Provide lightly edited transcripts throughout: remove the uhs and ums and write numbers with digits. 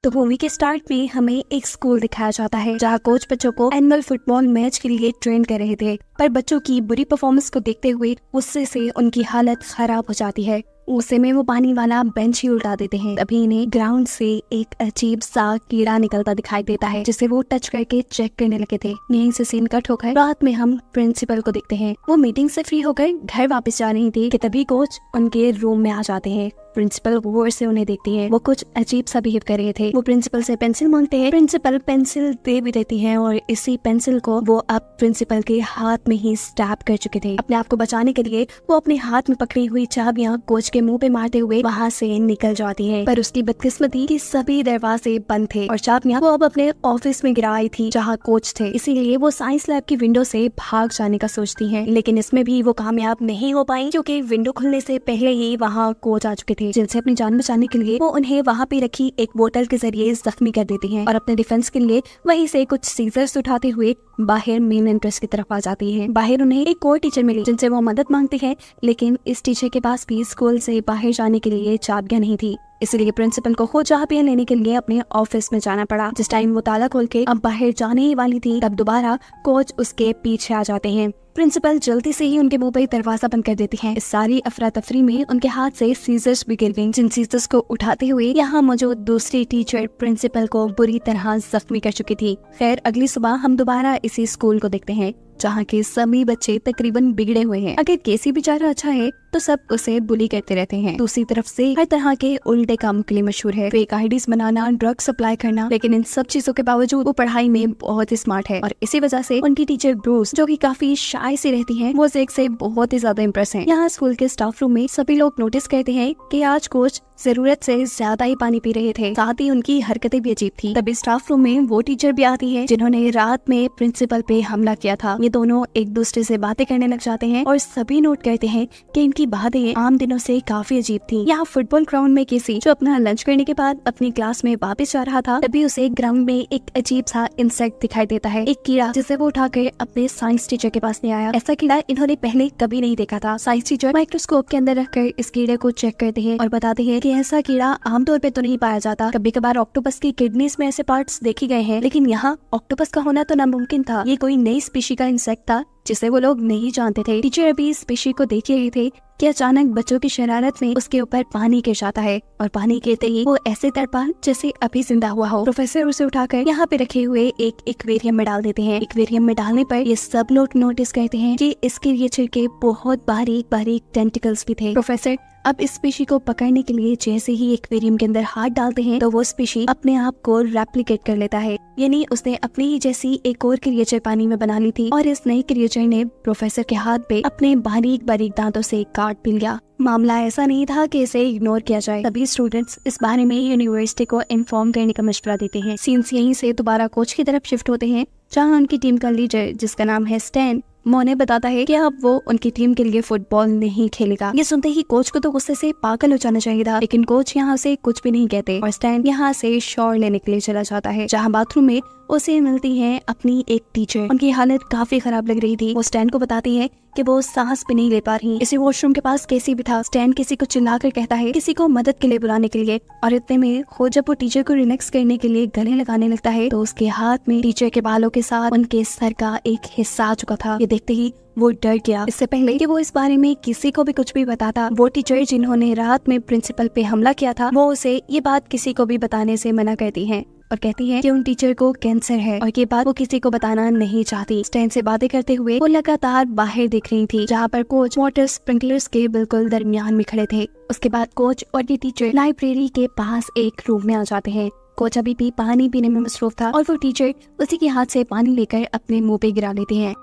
तो मूवी के स्टार्ट में हमें एक स्कूल दिखाया जाता है जहाँ कोच बच्चों को एनुअल फुटबॉल मैच के लिए ट्रेन कर रहे थे, पर बच्चों की बुरी परफॉर्मेंस को देखते हुए गुस्से से उनकी हालत खराब हो जाती है। गुस्से में वो पानी वाला बेंच ही उल्टा देते हैं। तभी इन्हें ग्राउंड से एक अजीब सा कीड़ा निकलता दिखाई देता है जिसे वो टच करके चेक करने लगे थे। यहीं से सीन कट होकर रात में हम प्रिंसिपल को देखते हैं। वो मीटिंग से फ्री होकर घर वापस जा रही थी कि तभी कोच उनके रूम में आ जाते हैं। प्रिंसिपल गौर से उन्हें देखती है। वो कुछ अजीब सा बिहेव कर रहे थे। वो प्रिंसिपल से पेंसिल मांगते हैं। प्रिंसिपल पेंसिल दे भी देती है और इसी पेंसिल को वो अब प्रिंसिपल के हाथ में ही स्टैब कर चुके थे। अपने आप को बचाने के लिए वो अपने हाथ में पकड़ी हुई चाबियां कोच के मुंह पे मारते हुए वहाँ से निकल जाती है। पर उसकी बदकिस्मती कि सभी दरवाजे बंद थे और चाबियां वो अब अपने ऑफिस में गिरा आई थी जहाँ कोच थे। इसीलिए वो साइंस लैब की विंडो से भाग जाने का सोचती है, लेकिन इसमें भी वो कामयाब नहीं हो पाई क्योंकि विंडो खुलने से पहले ही वहाँ कोच आ चुके थे, जिनसे अपनी जान बचाने के लिए वो उन्हें वहाँ पे रखी एक बोतल के जरिए जख्मी कर देती हैं और अपने डिफेंस के लिए वहीं से कुछ सीजर्स उठाते हुए बाहर मेन एंट्रेंस की तरफ आ जाती है। बाहर उन्हें एक और टीचर मिली जिनसे वो मदद मांगती है, लेकिन इस टीचर के पास भी स्कूल से बाहर जाने के लिए चाबियां नहीं थी। इसलिए प्रिंसिपल को खुद चाबियां लेने के लिए अपने ऑफिस में जाना पड़ा। जिस टाइम वो ताला खोल के अब बाहर जाने ही वाली थी, तब दोबारा कोच उसके पीछे आ जाते हैं। प्रिंसिपल जल्दी से ही उनके मुंह पर दरवाजा बंद कर देती है। इस सारी अफरा तफरी में उनके हाथ से सीजर्स भी गिर गईं, जिन सीजर्स को उठाते हुए यहाँ मौजूद दूसरी टीचर प्रिंसिपल को बुरी तरह जख्मी कर चुकी थी। खैर अगली सुबह हम दोबारा इसी स्कूल को देखते हैं जहाँ के सभी बच्चे तकरीबन बिगड़े हुए हैं। अगर केसी बेचारा अच्छा है तो सब उसे बुली करते रहते हैं। दूसरी तरफ से हर तरह के उल्टे कामों के लिए मशहूर है। फेक आईडीज बनाना, ड्रग सप्लाई करना, लेकिन इन सब चीजों के बावजूद वो पढ़ाई में बहुत ही स्मार्ट है और इसी वजह से उनकी टीचर ब्रूस, जो कि काफी शाय सी रहती हैं, वो ज़ेक से बहुत ही ज्यादा इम्प्रेस हैं। यहाँ स्कूल के स्टाफ रूम में सभी लोग नोटिस करते हैं कि आज कोच जरूरत से ज्यादा ही पानी पी रहे थे, साथ ही उनकी हरकतें भी अजीब थी। तभी स्टाफ रूम में वो टीचर भी आती है जिन्होंने रात में प्रिंसिपल पे हमला किया था। ये दोनों एक दूसरे से बातें करने लग जाते हैं और सभी नोट करते हैं कि इनकी बातें आम दिनों से काफी अजीब थी। यहाँ फुटबॉल ग्राउंड में केसी, जो अपना लंच करने के बाद अपनी क्लास में वापस जा रहा था, तभी उसे ग्राउंड में एक अजीब सा इंसेक्ट दिखाई देता है, एक कीड़ा, जिसे वो उठाकर अपने साइंस टीचर के पास ले आया। ऐसा कीड़ा इन्होंने पहले कभी नहीं देखा था। साइंस टीचर माइक्रोस्कोप के अंदर रखकर इस कीड़े को चेक करते हैं और बताते हैं कि ऐसा कीड़ा आमतौर पे तो नहीं पाया जाता। कभी कभार ऑक्टोपस की किडनीज में ऐसे पार्ट्स देखे गए हैं, लेकिन यहाँ ऑक्टोपस का होना तो नामुमकिन था। ये कोई नई स्पीशी का इंसेक्ट था जिसे वो लोग नहीं जानते थे। टीचर अभी इस स्पीशी को देख रहे थे कि अचानक बच्चों की शरारत में उसके ऊपर पानी गिर जाता है और पानी गिरते ही वो ऐसे तड़पा जैसे अभी जिंदा हुआ हो। प्रोफेसर उसे उठाकर यहाँ पे रखे हुए एक एक्वेरियम में डाल देते हैं। एक्वेरियम में डालने पर ये सब लोग नोटिस करते हैं कि इसके क्रिएचर के बहुत बारीक बारीक टेंटिकल्स भी थे। प्रोफेसर अब इस स्पीशी को पकड़ने के लिए जैसे ही एक्वेरियम के अंदर हाथ डालते हैं तो वो स्पीशी अपने आप को रेप्लिकेट कर लेता है, यानी उसने अपनी ही जैसी एक और क्रिएचर पानी में बना ली थी और इस नई क्रिएचर ने प्रोफेसर के हाथ पे अपने बारीक बारीक दांतों से काट भी लिया। मामला ऐसा नहीं था कि इसे इग्नोर किया जाए। सभी स्टूडेंट्स इस बारे में यूनिवर्सिटी को इन्फॉर्म करने का मशवरा देते हैं। सीन्स यहीं से दोबारा कोच की तरफ शिफ्ट होते हैं जहाँ उनकी टीम का लीडर, जिसका नाम है स्टैन, मोने बताता है कि अब वो उनकी टीम के लिए फुटबॉल नहीं खेलेगा। ये सुनते ही कोच को तो गुस्से से पागल हो जाना चाहिए था, लेकिन कोच यहाँ से कुछ भी नहीं कहते और स्टैन यहाँ से शॉवर लेने के लिए चला जाता है, जहाँ बाथरूम में उसे मिलती है अपनी एक टीचर। उनकी हालत काफी खराब लग रही थी। वो स्टैन को बताती है कि वो सांस भी नहीं ले पा रही। इसी वॉशरूम के पास केसी भी था। स्टैन किसी को चिल्लाकर कहता है किसी को मदद के लिए बुलाने के लिए, और इतने में खुद जब वो टीचर को रिलैक्स करने के लिए गले लगाने लगता है तो उसके हाथ में टीचर के बालों के साथ उनके सर का एक हिस्सा आ चुका था। ये देखते ही वो डर गया। इससे पहले कि वो इस बारे में किसी को भी कुछ भी बताता, वो टीचर जिन्होंने रात में प्रिंसिपल पे हमला किया था, वो उसे ये बात किसी को भी बताने से मना करती हैं और कहती है कि उन टीचर को कैंसर है और ये बात वो किसी को बताना नहीं चाहती। स्टैन से बातें करते हुए वो लगातार बाहर देख रही थी, जहाँ पर कोच वाटर स्प्रिंकलर्स के बिल्कुल दरमियान में खड़े थे। उसके बाद कोच और ये टीचर लाइब्रेरी के पास एक रूम में आ जाते हैं। कोच अभी भी पानी पीने में मसरूफ था और वो टीचर उसी के हाथ से पानी लेकर अपने मुंह पे गिरा लेते हैं।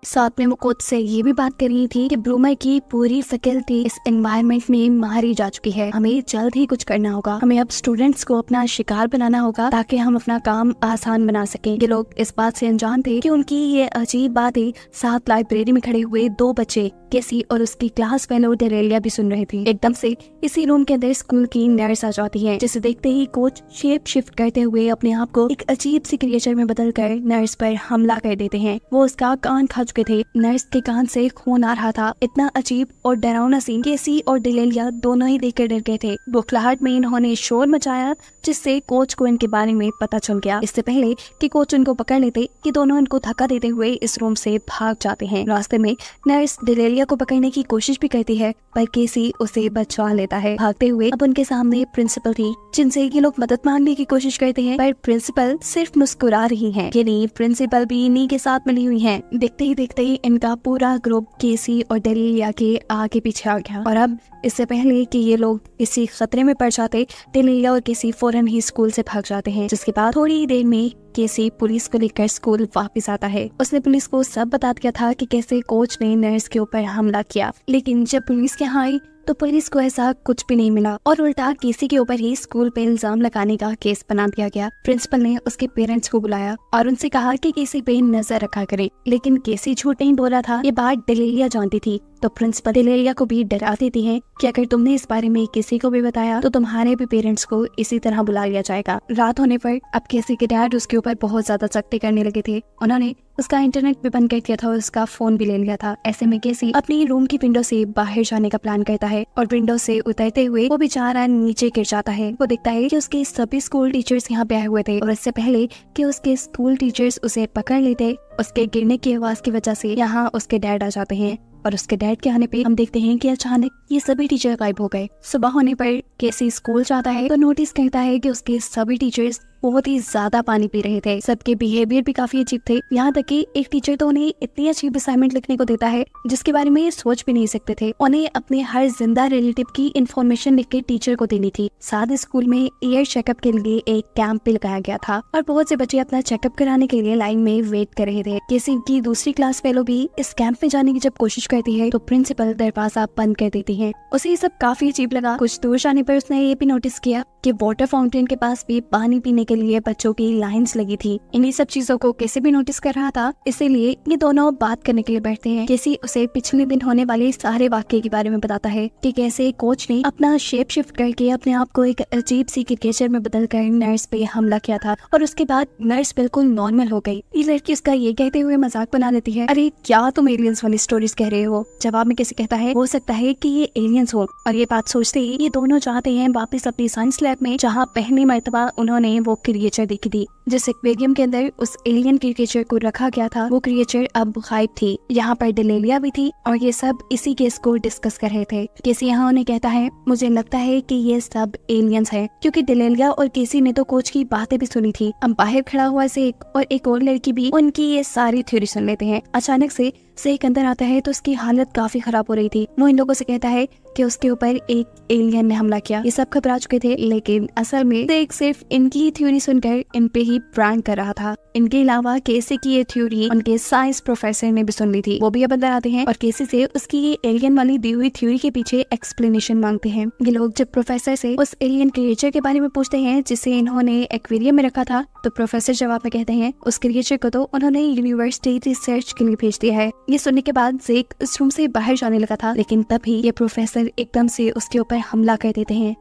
साथ में वो कोच से ये भी बात कर रही थी कि ब्रूमर की पूरी फैकल्टी इस एनवायरनमेंट में मारी जा चुकी है। हमें जल्द ही कुछ करना होगा। हमें अब स्टूडेंट्स को अपना शिकार बनाना होगा ताकि हम अपना काम आसान बना सकें। ये लोग इस बात से अनजान थे कि उनकी ये अजीब बातें साथ लाइब्रेरी में खड़े हुए दो बच्चे, केसी और उसकी क्लास फेलो डेरेलिया, भी सुन रही थी। एकदम से इसी रूम के अंदर स्कूल की नर्स आ जाती है, जिसे देखते ही कोच शेप शिफ्ट करते हुए अपने आप को एक अजीब सी क्रिएचर में बदलकर नर्स पर हमला कर देते हैं। वो उसका कान खा चुके थे। नर्स के कान से खून आ रहा था। इतना अजीब और डरावना सीन केसी और डेलेलिया दोनों ही देखकर डर गए थे। बुखलाहट में इन्होंने शोर मचाया, जिससे कोच को इनके बारे में पता चल गया। इससे पहले कि कोच उनको पकड़ लेते कि दोनों इनको धक्का देते हुए इस रूम से भाग जाते हैं। रास्ते में नर्स डेलेलिया को पकड़ने की कोशिश भी करती है, पर केसी उसे बचा लेता है। भागते हुए अब उनके सामने प्रिंसिपल थी, जिनसे ये लोग मदद मांगने की कोशिश करते हैं, पर प्रिंसिपल सिर्फ मुस्कुरा रही हैं। कि नहीं, प्रिंसिपल भी इन्हीं के साथ मिली हुई हैं। देखते ही इनका पूरा ग्रुप केसी और डेलेलिया के आगे पीछे आ गया। और अब इससे पहले कि ये लोग इसी खतरे में पड़ जाते, डेलेलिया और केसी फौरन ही स्कूल से भाग जाते हैं। जिसके बाद थोड़ी ही देर में केसी पुलिस को लेकर स्कूल वापस आता है। उसने पुलिस को सब बता दिया था कि कैसे कोच ने नर्स के ऊपर हमला किया, लेकिन जब पुलिस के यहाँ आई तो पुलिस को ऐसा कुछ भी नहीं मिला और उल्टा केसी के ऊपर ही स्कूल पे इल्जाम लगाने का केस बना दिया गया। प्रिंसिपल ने उसके पेरेंट्स को बुलाया और उनसे कहा कि केसी पे नजर रखा करे, लेकिन केसी झूठ नहीं बोल रहा था। ये बात डेलेलिया जानती थी, तो प्रिंसिपल डेलेलिया को भी डरा देती है कि अगर तुमने इस बारे में किसी को भी बताया तो तुम्हारे भी पेरेंट्स को इसी तरह बुला लिया जाएगा। रात होने पर अब केसी के डैड उसके ऊपर बहुत ज्यादा सख्ती करने लगे थे। उन्होंने उसका इंटरनेट भी बंद कर दिया था और उसका फोन भी ले लिया था। ऐसे में केसी अपनी रूम की विंडो से बाहर जाने का प्लान करता है और विंडो से उतरते हुए वो बेचारा नीचे गिर जाता है। वो देखता है कि उसके सभी स्कूल टीचर्स यहाँ पे आए हुए थे और इससे पहले कि उसके स्कूल टीचर्स उसे पकड़ लेते, उसके गिरने की आवाज की वजह से यहाँ उसके डैड आ जाते हैं। और उसके डैड के आने पे हम देखते हैं कि अचानक ये सभी टीचर गायब हो गए। सुबह होने पर केसी स्कूल जाता है तो नोटिस करता है कि उसके सभी टीचर्स बहुत ही ज्यादा पानी पी रहे थे। सबके बिहेवियर भी काफी अजीब थे। यहाँ तक कि एक टीचर तो उन्हें इतनी अजीब असाइनमेंट लिखने को देता है जिसके बारे में ये सोच भी नहीं सकते थे। उन्हें अपने हर जिंदा रिलेटिव की इंफॉर्मेशन लिख के टीचर को देनी थी। साथ स्कूल में एयर चेकअप के लिए एक कैंप भी लगाया गया था और बहुत से बच्चे अपना चेकअप कराने के लिए लाइन में वेट कर रहे थे। केसी की दूसरी क्लास फेलो भी इस कैंप में जाने की जब कोशिश करती है तो प्रिंसिपल दरवाजा बंद कर देती है। उसे ये सब काफी अजीब लगा। कुछ दूर जाने पर उसने ये भी नोटिस किया कि वाटर फाउंटेन के पास भी पानी पीने के लिए बच्चों की लाइंस लगी थी। इन्हीं सब चीजों को केसी भी नोटिस कर रहा था, इसीलिए ये दोनों बात करने के लिए बैठते हैं। केसी उसे पिछले दिन होने वाले सारे वाक्य के बारे में बताता है कि कैसे कोच ने अपना शेप शिफ्ट करके अपने आप को एक अजीब सी क्रिकेचर में बदलकर नर्स पे हमला किया था और उसके बाद नर्स बिल्कुल नॉर्मल हो गई। ये लड़की उसका ये कहते हुए मजाक बना लेती है, अरे क्या तुम एलियंस वाली स्टोरीज कह रहे हो। जवाब में केसी कहता है हो सकता है कि ये एलियंस हो। और ये बात सोचते ही ये दोनों जाते हैं वापस अपनी साइंस लैब में, जहाँ पहली मर्तबा उन्होंने वो क्रिएचर देखी थी। जिस एक्वेरियम के अंदर उस एलियन क्रिएचर को रखा गया था वो क्रिएचर अब गायब थी। यहाँ पर डेलेलिया भी थी और ये सब इसी केस को डिस्कस कर रहे थे। केसी यहाँ उन्हें कहता है मुझे लगता है कि ये सब एलियंस है, क्योंकि डेलेलिया और केसी ने तो कोच की बातें भी सुनी थी। अब बाहर खड़ा हुआ सेक और एक और लड़की भी उनकी ये सारी थ्योरी सुन लेते हैं। अचानक से सेक अंदर आता है तो उसकी हालत काफी खराब हो रही थी। वो इन लोगों से कहता है कि उसके ऊपर एक एलियन ने हमला किया। ये सब घबरा चुके थे, लेकिन असल में सेक सिर्फ इनकी ही थ्योरी सुनकर इन पे ही प्रैंक कर रहा था। इनके अलावा केसी की ये थ्योरी उनके साइंस प्रोफेसर ने भी सुन ली थी। वो भी अब अंदर आते हैं और केसी से उसकी ये एलियन वाली दी हुई थ्योरी के पीछे एक्सप्लेनेशन मांगते हैं। ये लोग जब प्रोफेसर से उस एलियन क्रिएचर के बारे में पूछते हैं जिसे इन्होंने एक्वेरियम में रखा था, तो प्रोफेसर जवाब में कहते हैं उस क्रिएचर को तो उन्होंने यूनिवर्सिटी रिसर्च के लिए भेज दिया है। ये सुनने के बाद जेक उस रूम से बाहर जाने लगा था, लेकिन तभी ये प्रोफेसर एकदम से उसके ऊपर हमला कर देते हैं।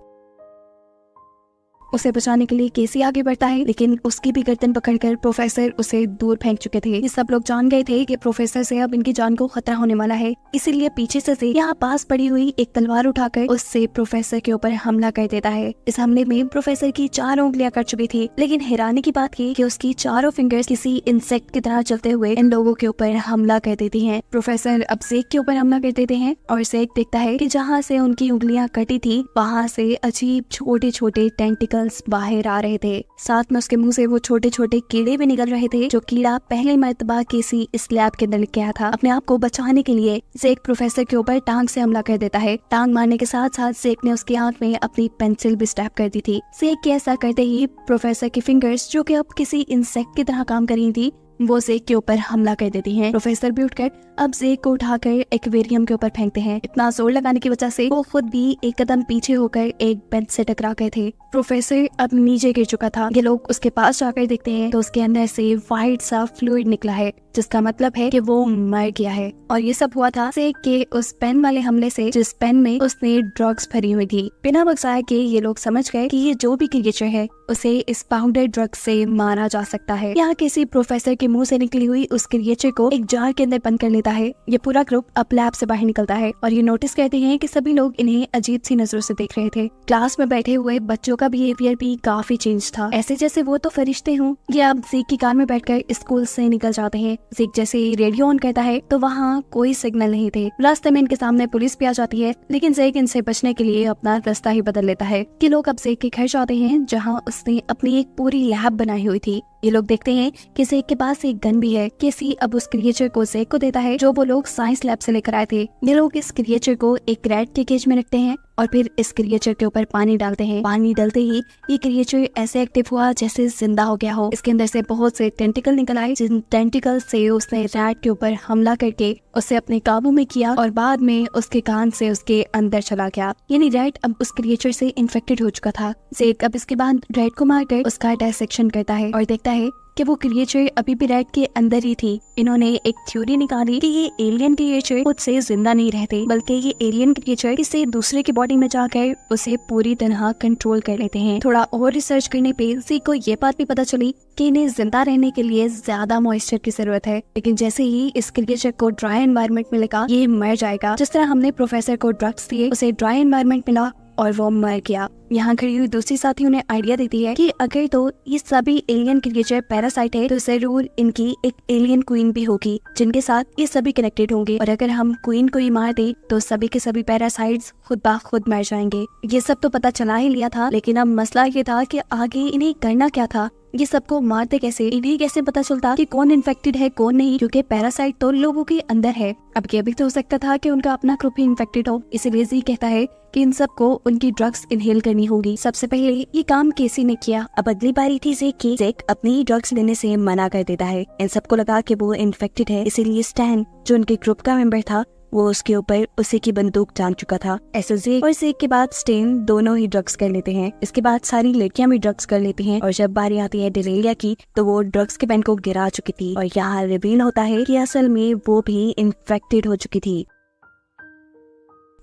उसे बचाने के लिए केसी आगे बढ़ता है, लेकिन उसकी भी गर्दन पकड़कर प्रोफेसर उसे दूर फेंक चुके थे। ये सब लोग जान गए थे कि प्रोफेसर से अब इनकी जान को खतरा होने वाला है, इसीलिए पीछे से यहाँ पास पड़ी हुई एक तलवार उठाकर उससे प्रोफेसर के ऊपर हमला कर देता है। इस हमले में प्रोफेसर की 4 उंगलियां कट चुकी थी, लेकिन हैरानी की बात थी कि उसकी चारों फिंगर्स किसी इंसेक्ट की तरह चलते हुए इन लोगों के ऊपर हमला कर देती है। प्रोफेसर अब जेक के ऊपर हमला कर देते हैं और जेक देखता है कि जहाँ से उनकी उंगलियां कटी थी वहाँ से अजीब छोटे छोटे टेंटिकल बाहर आ रहे थे। साथ में उसके मुंह से वो छोटे छोटे कीड़े भी निकल रहे थे, जो कीड़ा पहले मर्तबा केसी इस लैब के अंदर लेके आया था। अपने आप को बचाने के लिए जेक प्रोफेसर के ऊपर टांग से हमला कर देता है। टांग मारने के साथ साथ जेक ने उसकी आंख में अपनी पेंसिल भी स्टैब कर दी थी। जेक के ऐसा करते ही प्रोफेसर की फिंगर्स, जो कि अब किसी इंसेक्ट की तरह काम कर रही थी, वो जेक के ऊपर हमला कर देती हैं। प्रोफेसर भी उठकर अब जेक को उठाकर एक्वेरियम के ऊपर फेंकते हैं। इतना जोर लगाने की वजह से वो खुद भी एक कदम पीछे होकर एक बेंच से टकरा गए थे। प्रोफेसर अब नीचे गिर चुका था। ये लोग उसके पास जाकर देखते हैं तो उसके अंदर से व्हाइट सा फ्लूइड निकला है। जिसका मतलब है कि वो मर गया है। और ये सब हुआ था सेक के उस पेन वाले हमले से, जिस पेन में उसने ड्रग्स भरी हुई थी। बिना बक्साए के ये लोग समझ गए कि ये जो भी क्रिएचर है उसे इस पाउडर ड्रग से मारा जा सकता है। यहाँ किसी प्रोफेसर के मुंह से निकली हुई उस क्रिएचर को एक जार के अंदर बंद कर लेता है। ये पूरा ग्रुप अब लैब से बाहर निकलता है और ये नोटिस करते हैं कि सभी लोग इन्हें अजीब सी नजरों से देख रहे थे। क्लास में बैठे हुए बच्चों का बिहेवियर भी काफी चेंज था, ऐसे जैसे वो तो फरिश्ते हों। ये अब ज़ेक की कार में बैठकर स्कूल से निकल जाते हैं। ज़ेक जैसे ही रेडियो ऑन करता है तो वहाँ कोई सिग्नल नहीं थे। रास्ते में इनके सामने पुलिस भी आ जाती है, लेकिन ज़ेक इनसे बचने के लिए अपना रास्ता ही बदल लेता है। कि लोग अब ज़ेक के घर जाते हैं जहाँ उसने अपनी एक पूरी लैब बनाई हुई थी। ये लोग देखते हैं कि ज़ेक के पास एक गन भी है। केसी अब उस क्रिएचर को ज़ेक को देता है जो वो लोग साइंस लैब से लेकर आए थे। ये लोग इस क्रिएचर को एक रैट के केज में रखते हैं और फिर इस क्रिएचर के ऊपर पानी डालते हैं। पानी डालते ही ये क्रिएचर ऐसे एक्टिव हुआ जैसे जिंदा हो गया हो। इसके अंदर से बहुत से टेंटिकल निकल आए, जिन टेंटिकल से उसने रैट के ऊपर हमला करके उसे अपने काबू में किया और बाद में उसके कान से उसके अंदर चला गया। यानी रैट अब उस क्रिएचर से इन्फेक्टेड हो चुका था। ज़ेक अब इसके बाद रैट को मारकर उसका डायसेक्शन करता है और देखता है कि वो क्रिएचर अभी भी रैट के अंदर ही थी। इन्होंने एक थ्योरी निकाली कि ये एलियन क्रिएचर खुद से जिंदा नहीं रहते, बल्कि ये एलियन क्रिएचर किसी दूसरे की बॉडी में जाकर उसे पूरी तरह कंट्रोल कर लेते हैं। थोड़ा और रिसर्च करने पे ज़ेक को ये बात भी पता चली कि इन्हें जिंदा रहने के लिए ज्यादा मॉइस्चर की जरूरत है। लेकिन जैसे ही इस क्रिएचर को ड्राई एनवायरनमेंट मिलेगा ये मर जाएगा। जिस तरह हमने प्रोफेसर को ड्रग्स दिए उसे ड्राई एनवायरनमेंट मिला और वो मर गया। यहाँ खड़ी हुई दूसरी साथी उन्हें आइडिया देती है कि अगर तो ये सभी एलियन क्रिएचर पैरासाइट है तो जरूर इनकी एक एलियन क्वीन भी होगी जिनके साथ ये सभी कनेक्टेड होंगे, और अगर हम क्वीन को ही मार दे तो सभी के सभी पैरासाइट्स खुद ब खुद मर जाएंगे। ये सब तो पता चला ही लिया था, लेकिन अब मसला ये था कि आगे इन्हें करना क्या था। ये सबको मारते कैसे, इन्हें कैसे पता चलता कि कौन इन्फेक्टेड है कौन नहीं, क्योंकि पैरासाइट तो लोगों के अंदर है। अब ये भी तो हो सकता था कि उनका अपना ग्रुप ही इन्फेक्टेड हो। इसीलिए ज़ेक कहता है कि इन सबको उनकी ड्रग्स इनहेल करनी होगी। सबसे पहले ये काम केसी ने किया। अब अगली बारी थी ज़ेक की। ज़ेक अपनी ड्रग्स लेने से मना कर देता है। इन सबको लगा कि वो इन्फेक्टेड है, इसीलिए स्टैन जो उनके ग्रुप का मेंबर था वो उसके ऊपर उसी की बंदूक टांग चुका था। ऐसे ज़ेक और ज़ेक के बाद स्टेन दोनों ही ड्रग्स कर लेते हैं। इसके बाद सारी लड़कियां भी ड्रग्स कर लेती हैं और जब बारी आती है डेरेलिया की तो वो ड्रग्स के पेन को गिरा चुकी थी और यहाँ रिवील होता है कि असल में वो भी इन्फेक्टेड हो चुकी थी।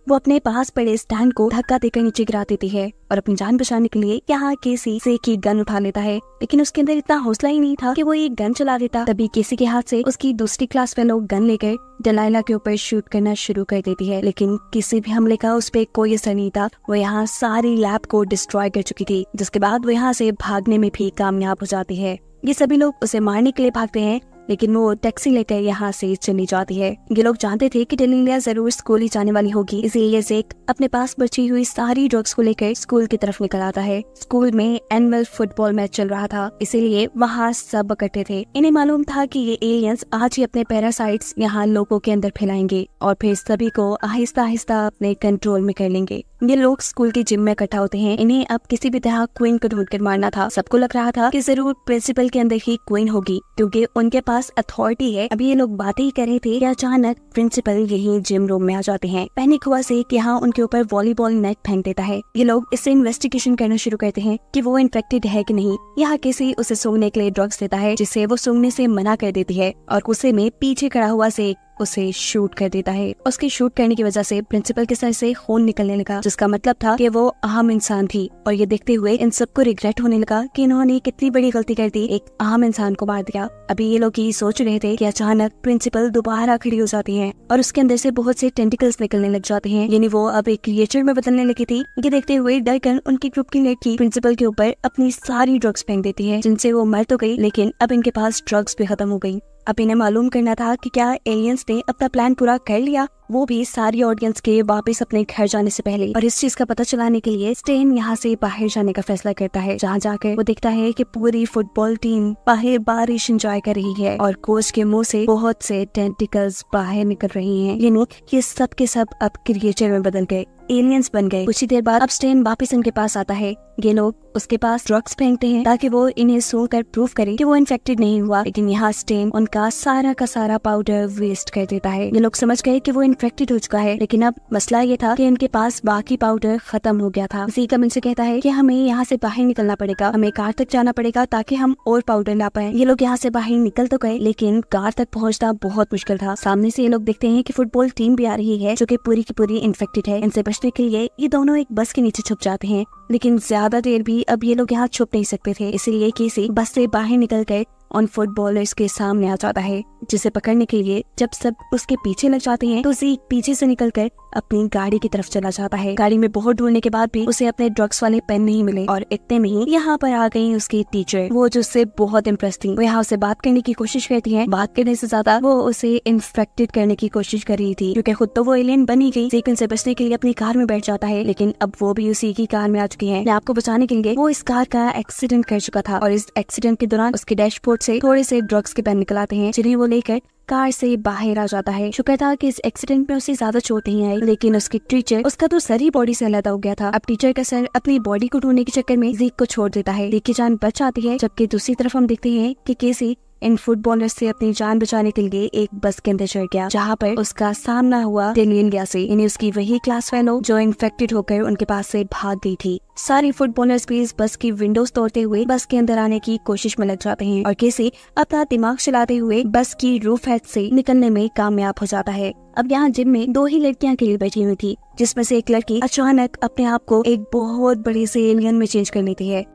वो अपने पास पड़े स्टैंड को धक्का देकर नीचे गिरा देती है और अपनी जान बचाने के लिए यहाँ केसी ज़ेक की गन उठा लेता है, लेकिन उसके अंदर इतना हौसला ही नहीं था कि वो ये गन चला देता। तभी केसी के हाथ से उसकी दूसरी क्लास फेलो गन लेकर डेलाइला के ऊपर शूट करना शुरू कर देती है, लेकिन किसी भी हमले का उस पर कोई असर नहीं था। वो यहाँ सारी लैब को डिस्ट्रॉय कर चुकी थी, जिसके बाद वो यहाँ से भागने में भी कामयाब हो जाती है। ये सभी लोग उसे मारने के लिए भागते हैं, लेकिन वो टैक्सी लेकर यहाँ से चली जाती है। ये लोग जानते थे कि डेलिया जरूर स्कूल ही जाने वाली होगी, इसीलिए ज़ेक अपने पास बची हुई सारी ड्रग्स को लेकर स्कूल की तरफ निकल आता है। स्कूल में एनुअल फुटबॉल मैच चल रहा था, इसीलिए वहाँ सब इकट्ठे थे। इन्हें मालूम था कि ये एलियंस आज ही अपने पैरासाइट्स यहाँ लोगों के अंदर फैलाएंगे और फिर सभी को आहिस्ता आहिस्ता अपने कंट्रोल में कर लेंगे। ये लोग स्कूल की जिम में इकट्ठा होते हैं। इन्हें अब किसी भी तरह क्वीन को ढूंढकर मारना था। सबको लग रहा था कि जरूर प्रिंसिपल के अंदर ही क्वीन होगी, क्योंकि उनके पास अथॉरिटी है। अभी ये लोग बातें ही कर रहे थे कि अचानक प्रिंसिपल यही जिम रूम में आ जाते हैं। पैनिक हुआ से कि यहाँ उनके ऊपर वॉलीबॉल नेट फेंक देता है। ये लोग इससे इन्वेस्टिगेशन करना शुरू करते हैं कि वो इन्फेक्टेड है कि नहीं। यहाँ किसी उसे सूंघने के लिए ड्रग्स देता है, जिसे वो सूंघने से मना कर देती है और गुस्से में पीछे खड़ा हुआ से उसे शूट कर देता है। उसके शूट करने की वजह से प्रिंसिपल के सर से खून निकलने लगा, जिसका मतलब था कि वो आम इंसान थी। और ये देखते हुए इन सबको रिग्रेट होने लगा कि इन्होंने कितनी बड़ी गलती कर दी, एक आम इंसान को मार दिया। अभी ये लोग ये सोच रहे थे कि अचानक प्रिंसिपल दोबारा खड़ी हो जाती है और उसके अंदर से बहुत से टेंटिकल्स निकलने लग जाते हैं, यानी वो अब एक क्रिएचर में बदलने लगी थी। ये देखते हुए डरकर उनकी ग्रुप की लड़की प्रिंसिपल के ऊपर अपनी सारी ड्रग्स फेंक देती है, जिनसे वो मर तो गई, लेकिन अब इनके पास ड्रग्स भी खत्म हो गई। अब इन्हें मालूम करना था कि क्या एलियंस ने अपना प्लान पूरा कर लिया, वो भी सारी ऑडियंस के वापस अपने घर जाने से पहले। और इस चीज का पता चलाने के लिए स्टेन यहाँ से बाहर जाने का फैसला करता है, जहाँ जाकर वो देखता है कि पूरी फुटबॉल टीम बाहर बारिश एंजॉय कर रही है और कोच के मुंह से बहुत से टेंटिकल्स बाहर निकल रही हैं। यानी ये सब के सब अब क्रिएचर में बदल गए, एलियंस बन गए। कुछ ही देर बाद अब स्टेन वापस उनके पास आता है। ये लोग उसके पास ड्रग्स फेंकते हैं ताकि वो इन्हें सूंघ कर प्रूव करे कि वो इन्फेक्टेड नहीं हुआ, लेकिन यहाँ स्टेन उनका सारा का सारा पाउडर वेस्ट कर देता है। ये लोग समझ गए कि वो इन्फेक्टेड हो चुका है, लेकिन अब मसला ये था कि इनके पास बाकी पाउडर खत्म हो गया था। ज़ीक अब इनसे कहता है कि हमें यहाँ से बाहर निकलना पड़ेगा, हमें कार तक जाना पड़ेगा ताकि हम और पाउडर ला पाए। ये लोग यहाँ से बाहर निकल तो गए, लेकिन कार तक पहुँचना बहुत मुश्किल था। सामने से ये लोग देखते हैं कि फुटबॉल टीम भी आ रही है जो कि पूरी की पूरी इन्फेक्टेड है। इनसे बचने के लिए ये दोनों एक बस के नीचे छुप जाते हैं, लेकिन ज्यादा देर भी अब ये लोग यहाँ छुप नहीं सकते थे, इसलिए केसी बस से बाहर निकल कर उन फुटबॉलर्स के सामने आ जाता है, जिसे पकड़ने के लिए जब सब उसके पीछे लग जाते हैं तो ज़ीक पीछे से निकलकर अपनी गाड़ी की तरफ चला जाता है। गाड़ी में बहुत ढूंढने के बाद भी उसे अपने ड्रग्स वाले पेन नहीं मिले और इतने में ही यहाँ पर आ गई उसकी टीचर, वो जो उससे बहुत इम्प्रेस थी। वो यहाँ उसे बात करने की कोशिश करती है, बात करने से ज्यादा वो उसे इन्फेक्टेड करने की कोशिश कर रही थी, क्योंकि खुद तो वो एलियन बनी गई। ज़ीक उनसे बचने के लिए अपनी कार में बैठ जाता है, लेकिन अब वो भी उसी की कार में आ चुकी है। आपको बचाने के लिए वो इस कार का एक्सीडेंट कर चुका था और इस एक्सीडेंट के दौरान उसके डैशबोर्ड से थोड़े से ड्रग्स के पेन निकल आते हैं, जिन्हें वो लेकर कार से बाहर आ जाता है। शुक्र था कि इस एक्सीडेंट में उसे ज्यादा चोट नहीं आई, लेकिन उसकी टीचर, उसका तो सर ही बॉडी से अलग हो गया था। अब टीचर का सर अपनी बॉडी को ढूंढने के चक्कर में ज़ीक को छोड़ देता है। ज़ीक की जान बच जाती है, जबकि दूसरी तरफ हम देखते हैं कि केसी इन फुटबॉलर्स से अपनी जान बचाने के लिए एक बस के अंदर चढ़ गया, जहाँ पर उसका सामना हुआ डेलियन गया से, यानी उसकी वही क्लास फेलो जो इन्फेक्टेड होकर उनके पास से भाग गई थी। सारे फुटबॉलर्स भी इस बस की विंडोज तोड़ते हुए बस के अंदर आने की कोशिश में लग जाते हैं और केसी अपना दिमाग चलाते हुए बस की रूफ हैच से निकलने में कामयाब हो जाता है। अब यहाँ जिम में दो ही लड़कियां अकेली बैठी हुई थी, जिसमें से एक लड़की अचानक अपने आप को एक बहुत बड़े से एलियन में चेंज कर लेती है।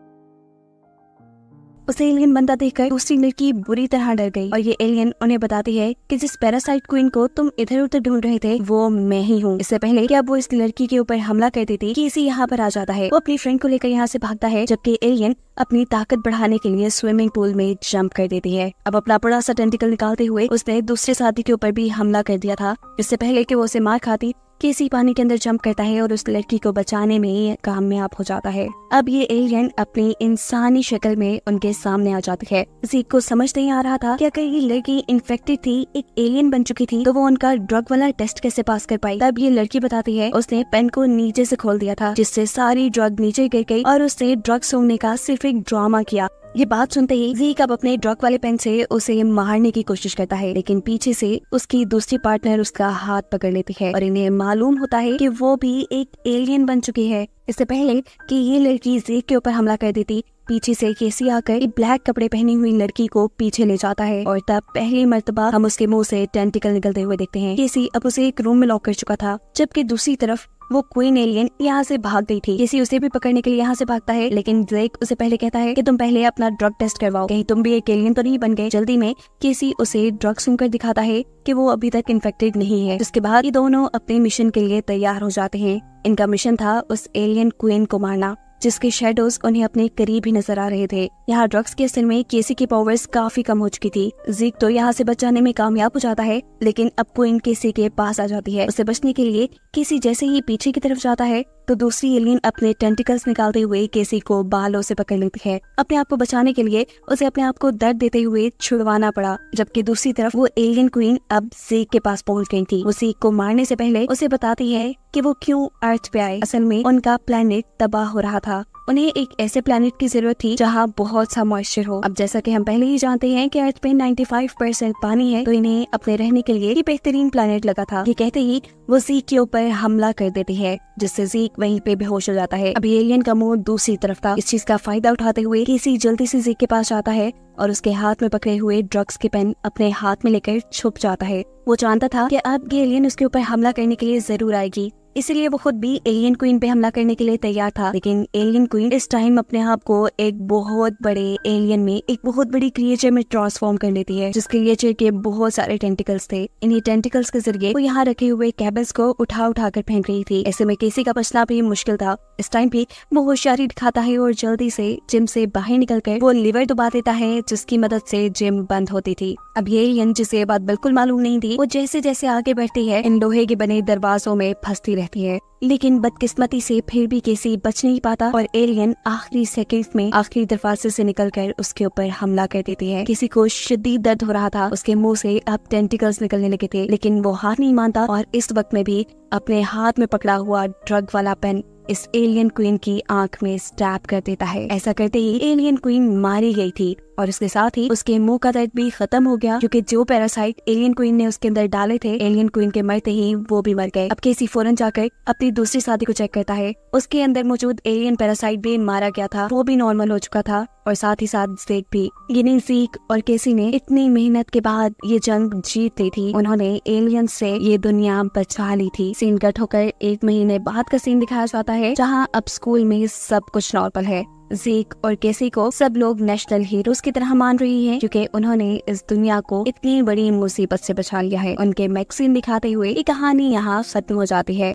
उसे एलियन बनता देखकर दूसरी लड़की बुरी तरह डर गई और ये एलियन उन्हें बताती है कि जिस पैरासाइट क्वीन को तुम इधर उधर ढूंढ रहे थे वो मैं ही हूँ। इससे पहले कि अब वो इस लड़की के ऊपर हमला कर देती, केसी यहाँ पर आ जाता है। वो अपनी फ्रेंड को लेकर यहाँ से भागता है, जबकि एलियन अपनी ताकत बढ़ाने के लिए स्विमिंग पूल में जंप कर देती है। अब अपना बड़ा सा टेंटिकल निकालते हुए उसने दूसरे साथी के ऊपर भी हमला कर दिया था। इससे पहले कि वो उसे मार खाती, केसी पानी के अंदर जंप करता है और उस लड़की को बचाने में कामयाब हो जाता है। अब ये एलियन अपनी इंसानी शक्ल में उनके सामने आ जाती है। ज़ीक को समझ नहीं आ रहा था कि अगर ये लड़की इन्फेक्टेड थी, एक एलियन बन चुकी थी, तो वो उनका ड्रग वाला टेस्ट कैसे पास कर पाई। तब ये लड़की बताती है उसने पेन को नीचे से खोल दिया था, जिससे सारी ड्रग नीचे गिर गई और उसने ड्रग सूंघने का सिर्फ एक ड्रामा किया। ये बात सुनते ही ज़ीक अब अपने ड्रग वाले पेन से उसे मारने की कोशिश करता है, लेकिन पीछे से उसकी दूसरी पार्टनर उसका हाथ पकड़ लेती है और इन्हें मालूम होता है कि वो भी एक एलियन बन चुकी है। इससे पहले कि ये लड़की ज़ीक के ऊपर हमला कर देती, पीछे से केसी आकर एक ब्लैक कपड़े पहनी हुई लड़की को पीछे ले जाता है और तब पहली मर्तबा हम उसके मुंह से टेंटिकल निकलते हुए देखते हैं। केसी अब उसे एक रूम में लॉक कर चुका था, जबकि दूसरी तरफ वो क्वीन एलियन यहाँ से भाग गई थी। केसी उसे भी पकड़ने के लिए यहाँ से भागता है, लेकिन ज़ीक उसे पहले कहता है कि तुम पहले अपना ड्रग टेस्ट करवाओ, कहीं तुम भी एक एलियन तो नहीं बन गए। जल्दी में केसी उसे ड्रग सूंघकर दिखाता है कि वो अभी तक इन्फेक्टेड नहीं है। जिसके बाद ये दोनों अपने मिशन के लिए तैयार हो जाते हैं। इनका मिशन था उस एलियन क्वीन को मारना, जिसके शेडोज उन्हें अपने करीब ही नजर आ रहे थे। यहाँ ड्रग्स के असर में केसी की पावर्स काफी कम हो चुकी थी। ज़ीक तो यहाँ से बचाने में कामयाब हो जाता है, लेकिन अब क्वीन केसी के पास आ जाती है। उसे बचने के लिए केसी जैसे ही पीछे की तरफ जाता है तो दूसरी एलियन अपने टेंटिकल्स निकालते हुए केसी को बालों से पकड़ लेती है। अपने आप को बचाने के लिए उसे अपने आप को दर्द देते हुए छुड़वाना पड़ा, जबकि दूसरी तरफ वो एलियन क्वीन अब ज़ीक के पास पहुंच गई थी। वो ज़ीक को मारने से पहले उसे बताती है कि वो क्यों अर्थ पे आए। असल में उनका प्लेनेट तबाह हो रहा था, उन्हें एक ऐसे प्लेनेट की जरूरत थी जहाँ बहुत सा मॉइस्चर हो। अब जैसा कि हम पहले ही जानते हैं कि अर्थ पे 95% पानी है, तो इन्हें अपने रहने के लिए ये बेहतरीन प्लेनेट लगा था। ये कहते ही वो ज़ीक के ऊपर हमला कर देती है, जिससे ज़ीक वहीं पे बेहोश हो जाता है। अभी एलियन का मुंह दूसरी तरफ था। इस चीज का फायदा उठाते हुए केसी जल्दी से ज़ीक के पास जाता है और उसके हाथ में पकड़े हुए ड्रग्स के पेन अपने हाथ में लेकर छुप जाता है। वो जानता था कि अब ये एलियन उसके ऊपर हमला करने के लिए जरूर आएगी, इसलिए वो खुद भी एलियन क्वीन पे हमला करने के लिए तैयार था। लेकिन एलियन क्वीन इस टाइम अपने आप को एक बहुत बड़े एलियन में, एक बहुत बड़ी क्रिएचर में ट्रांसफॉर्म कर लेती है, जिस क्रिएचर के बहुत सारे टेंटिकल्स थे। इन्हीं टेंटिकल्स के जरिए वो यहाँ रखे हुए कैबल्स को उठा उठा कर फेंक रही थी। ऐसे में केसी का बचना भी मुश्किल था। इस टाइम भी वो होशियारी दिखाता है और जल्दी से जिम से बाहर निकलकर वो लीवर दबा देता है, जिसकी मदद से जिम बंद होती थी। अब ये एलियन, जिसे ये बात बिल्कुल मालूम नहीं थी, वो जैसे जैसे आगे बढ़ती है इन लोहे के बने दरवाजों में फंसती रहती है। लेकिन बदकिस्मती से फिर भी केसी बच नहीं पाता और एलियन आखिरी सेकंड में आखिरी दरवाजे से निकलकर उसके ऊपर हमला कर देती है। किसी को शदीद दर्द हो रहा था, उसके मुंह से अब टेंटिकल्स निकलने लगे थे, लेकिन वो हार नहीं मानता और इस वक्त में भी अपने हाथ में पकड़ा हुआ ड्रग वाला पेन इस एलियन क्वीन की आंख में स्टैब कर देता है। ऐसा करते ही एलियन क्वीन मारी गई थी और उसके साथ ही उसके मुंह का दर्द भी खत्म हो गया, क्योंकि जो पैरासाइट एलियन क्वीन ने उसके अंदर डाले थे, एलियन क्वीन के मरते ही वो भी मर गए। अब केसी फौरन जाकर अपनी दूसरी शादी को चेक करता है। उसके अंदर मौजूद एलियन पैरासाइट भी मारा गया था, वो भी नॉर्मल हो चुका था और साथ ही साथ ज़ेक भी। यानी ज़ेक और केसी ने इतनी मेहनत के बाद ये जंग जीत ली थी। उन्होंने एलियन से ये दुनिया बचा ली थी। सीन कट होकर 1 महीने बाद का सीन दिखाया जाता है, जहाँ अब स्कूल में सब कुछ नॉर्मल है। ज़ेक और केसी को सब लोग नेशनल हीरोज की तरह मान रही हैं, क्योंकि उन्होंने इस दुनिया को इतनी बड़ी मुसीबत से बचा लिया है। उनके मैगजीन दिखाते हुए ये कहानी यहाँ खत्म हो जाती है।